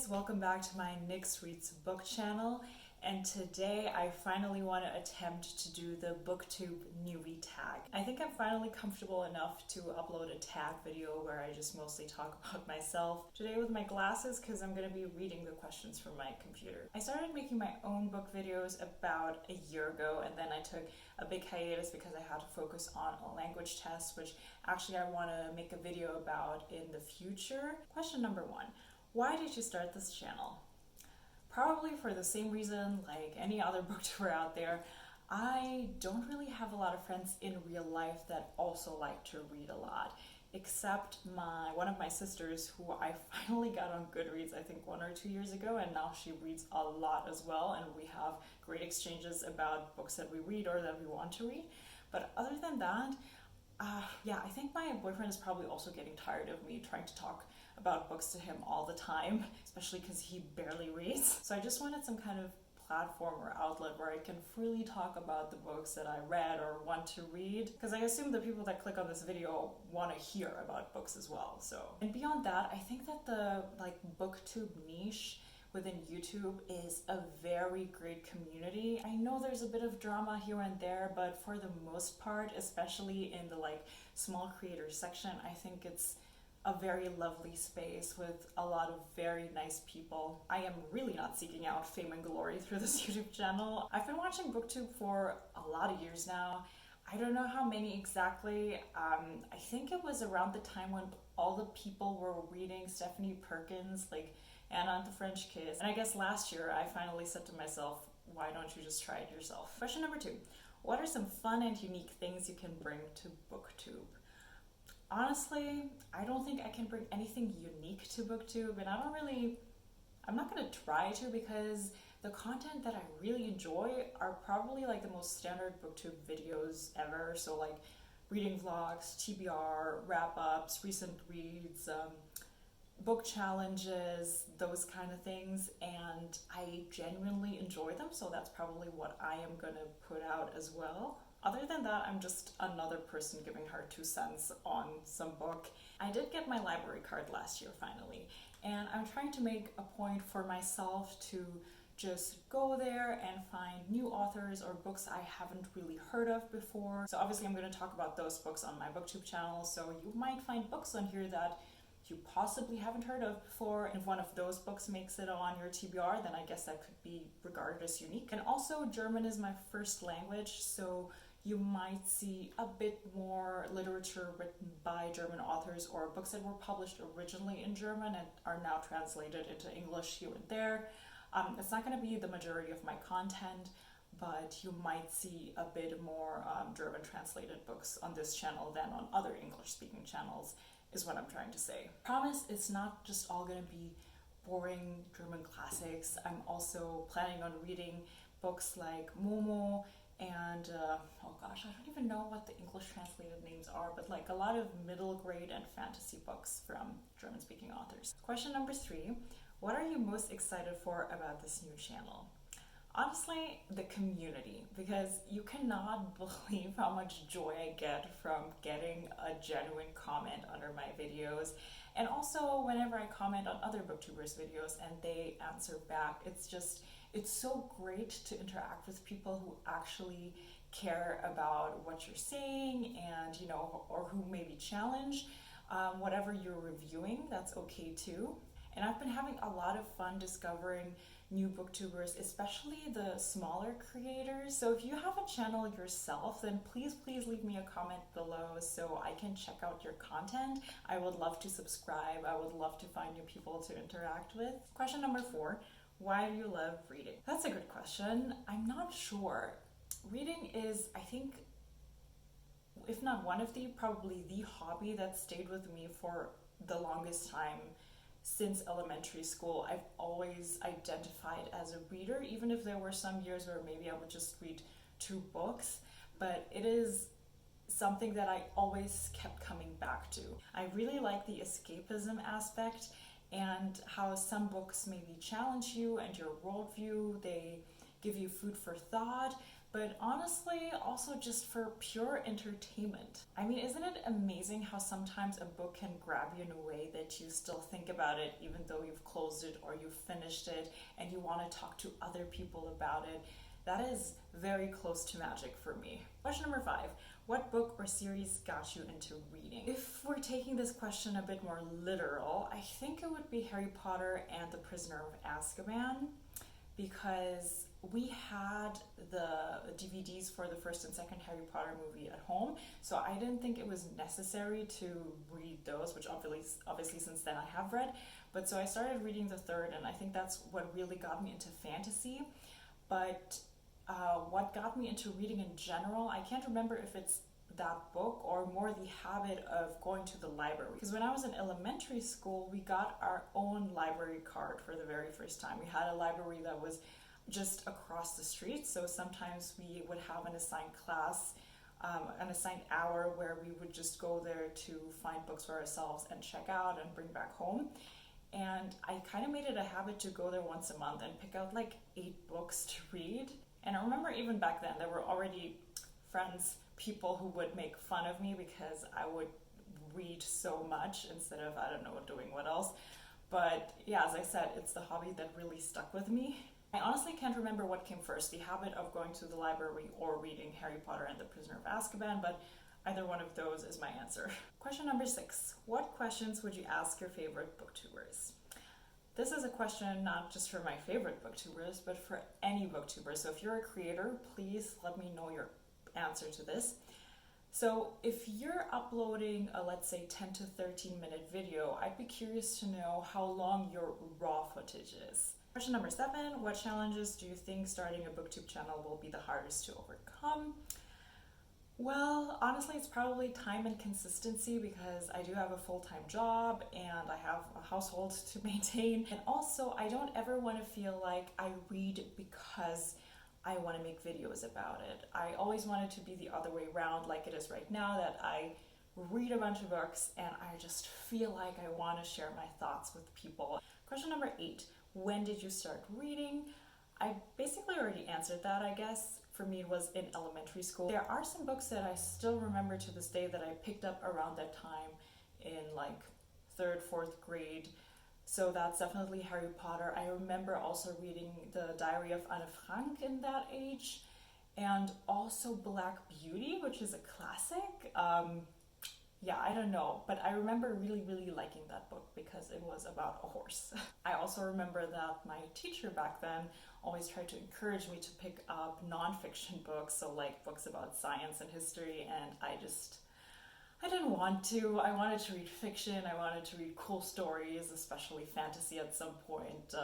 guys, welcome back to my Nyx Reads book channel, and today I finally want to attempt to do the Booktube Newbie Tag. I think I'm finally comfortable enough to upload a tag video where I just mostly talk about myself. Today with my glasses because I'm going to be reading the questions from my computer. I started making my own book videos about a year ago, and then I took a big hiatus because I had to focus on a language test, which actually I want to make a video about in the future. Question number 1. Why did you start this channel? Probably for the same reason like any other booktuber out there. I don't really have a lot of friends in real life that also like to read a lot, except one of my sisters, who I finally got on Goodreads I think 1 or 2 years ago, and now she reads a lot as well, and we have great exchanges about books that we read or that we want to read. But other than that, I think my boyfriend is probably also getting tired of me trying to talk about books to him all the time, especially because he barely reads. So I just wanted some kind of platform or outlet where I can freely talk about the books that I read or want to read, because I assume the people that click on this video want to hear about books as well. And beyond that, I think that the booktube niche within YouTube is a very great community. I know there's a bit of drama here and there, but for the most part, especially in the small creator section, I think it's a very lovely space with a lot of very nice people. I am really not seeking out fame and glory through this YouTube channel. I've been watching BookTube for a lot of years now. I don't know how many exactly. I think it was around the time when all the people were reading Stephanie Perkins, Anna and the French Kiss. And I guess last year I finally said to myself, why don't you just try it yourself? Question number 2. What are some fun and unique things you can bring to BookTube? Honestly, I don't think I can bring anything unique to BookTube, and I'm not going to try to, because the content that I really enjoy are probably the most standard BookTube videos ever. So reading vlogs, TBR, wrap-ups, recent reads, book challenges, those kind of things, and I genuinely enjoy them, so that's probably what I am going to put out as well. Other than that, I'm just another person giving her 2 cents on some book. I did get my library card last year finally, and I'm trying to make a point for myself to just go there and find new authors or books I haven't really heard of before. So obviously I'm going to talk about those books on my BookTube channel, so you might find books on here that you possibly haven't heard of before. If one of those books makes it on your TBR, then I guess that could be regarded as unique. And also, German is my first language, so you might see a bit more literature written by German authors, or books that were published originally in German and are now translated into English here and there. It's not going to be the majority of my content, but you might see a bit more German translated books on this channel than on other English-speaking channels, is what I'm trying to say. Promise, it's not just all going to be boring German classics. I'm also planning on reading books like Momo and, I don't even know what the English translated names are, but a lot of middle grade and fantasy books from German-speaking authors. Question number 3, what are you most excited for about this new channel? Honestly, the community, because you cannot believe how much joy I get from getting a genuine comment under my videos. And also whenever I comment on other booktubers videos and they answer back, it's so great to interact with people who actually care about what you're saying and, or who maybe challenge whatever you're reviewing. That's okay too. And I've been having a lot of fun discovering new booktubers, especially the smaller creators. So if you have a channel yourself, then please leave me a comment below so I can check out your content. I would love to subscribe. I would love to find new people to interact with. Question number 4, why do you love reading? That's a good question. I'm not sure. Reading is, I think, if not one of probably the hobby that stayed with me for the longest time. Since elementary school, I've always identified as a reader, even if there were some years where maybe I would just read 2 books, but it is something that I always kept coming back to. I really like the escapism aspect and how some books maybe challenge you and your worldview. They give you food for thought, but honestly, also just for pure entertainment. I mean, isn't it amazing how sometimes a book can grab you in a way that you still think about it even though you've closed it or you've finished it and you want to talk to other people about it? That is very close to magic for me. Question number 5. What book or series got you into reading? If we're taking this question a bit more literal, I think it would be Harry Potter and the Prisoner of Azkaban, because we had the DVDs for the first and second Harry Potter movie at home, so I didn't think it was necessary to read those, which obviously since then I have read. But so I started reading the third, and I think that's what really got me into fantasy. But what got me into reading in general, I can't remember if it's that book or more the habit of going to the library. Because when I was in elementary school, we got our own library card for the very first time. We had a library that was just across the street, so sometimes we would have an assigned class, an assigned hour where we would just go there to find books for ourselves and check out and bring back home. And I kind of made it a habit to go there once a month and pick out like 8 books to read. And I remember even back then there were already people who would make fun of me because I would read so much instead of, I don't know, doing what else. But yeah, as I said, it's the hobby that really stuck with me. I honestly can't remember what came first, the habit of going to the library or reading Harry Potter and the Prisoner of Azkaban, but either one of those is my answer. Question number 6. What questions would you ask your favorite booktubers? This is a question not just for my favorite booktubers, but for any booktuber. So if you're a creator, please let me know your answer to this. So if you're uploading a, let's say, 10 to 13 minute video, I'd be curious to know how long your raw footage is. Question number 7, what challenges do you think starting a booktube channel will be the hardest to overcome? Well, honestly, it's probably time and consistency, because I do have a full-time job and I have a household to maintain. And also, I don't ever want to feel like I read because I want to make videos about it. I always want it to be the other way around, like it is right now, that I read a bunch of books and I just feel like I want to share my thoughts with people. Question number 8, when did you start reading? I basically already answered that, I guess. For me, it was in elementary school. There are some books that I still remember to this day that I picked up around that time in like 3rd, 4th grade. So that's definitely Harry Potter. I remember also reading The Diary of Anne Frank in that age, and also Black Beauty, which is a classic. Yeah, I don't know, but I remember really liking that book because it was about a horse. I also remember that my teacher back then always tried to encourage me to pick up non-fiction books, so like books about science and history, and I didn't want to. I wanted to read fiction, I wanted to read cool stories, especially fantasy at some point.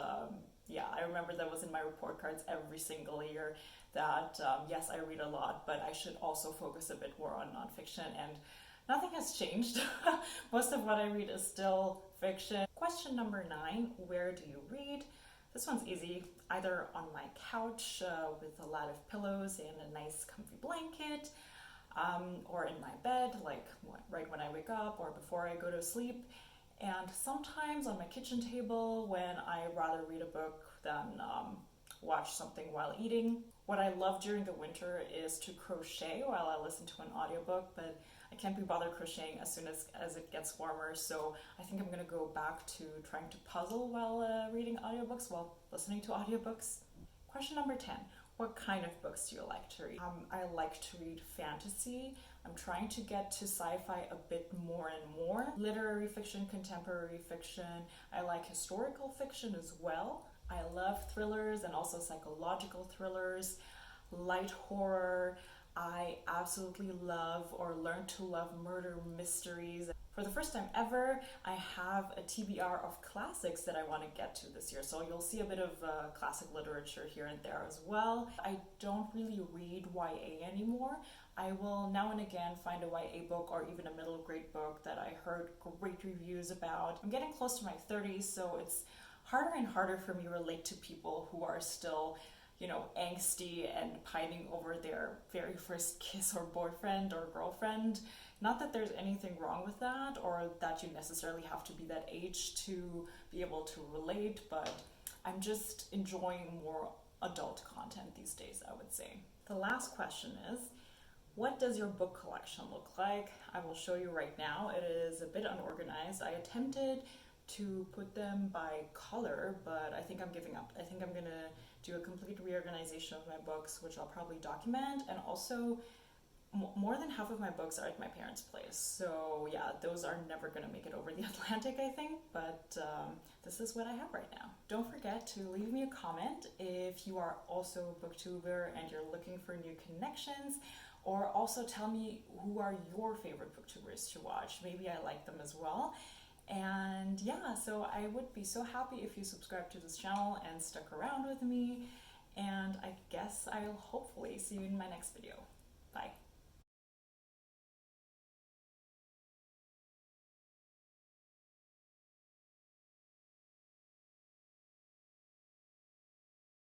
Yeah, I remember that was in my report cards every single year that yes, I read a lot, but I should also focus a bit more on nonfiction, and nothing has changed. Most of what I read is still fiction. Question number 9, where do you read? This one's easy, either on my couch with a lot of pillows and a nice comfy blanket, or in my bed, like right when I wake up or before I go to sleep, and sometimes on my kitchen table when I rather read a book than watch something while eating. What I love during the winter is to crochet while I listen to an audiobook, but I can't be bothered crocheting as soon as it gets warmer, so I think I'm going to go back to trying to puzzle while reading audiobooks, while listening to audiobooks. Question number 10. What kind of books do you like to read? I like to read fantasy. I'm trying to get to sci-fi a bit more and more. Literary fiction, contemporary fiction. I like historical fiction as well. I love thrillers and also psychological thrillers, light horror. I absolutely love or learned to love murder mysteries. For the first time ever, I have a TBR of classics that I want to get to this year. So you'll see a bit of classic literature here and there as well. I don't really read YA anymore. I will now and again find a YA book or even a middle grade book that I heard great reviews about. I'm getting close to my 30s, so it's harder and harder for me to relate to people who are still, you know, angsty and pining over their very first kiss or boyfriend or girlfriend. Not that there's anything wrong with that or that you necessarily have to be that age to be able to relate, but I'm just enjoying more adult content these days, I would say. The last question is, what does your book collection look like? I will show you right now. It is a bit unorganized. I attempted to put them by color, but I think I'm giving up. I think I'm gonna do a complete reorganization of my books, which I'll probably document, and also more than half of my books are at my parents' place. So yeah, those are never gonna make it over the Atlantic, I think, but this is what I have right now. Don't forget to leave me a comment if you are also a booktuber and you're looking for new connections, or also tell me who are your favorite booktubers to watch. Maybe I like them as well. And yeah, so I would be so happy if you subscribe to this channel and stuck around with me. And I guess I'll hopefully see you in my next video. Bye.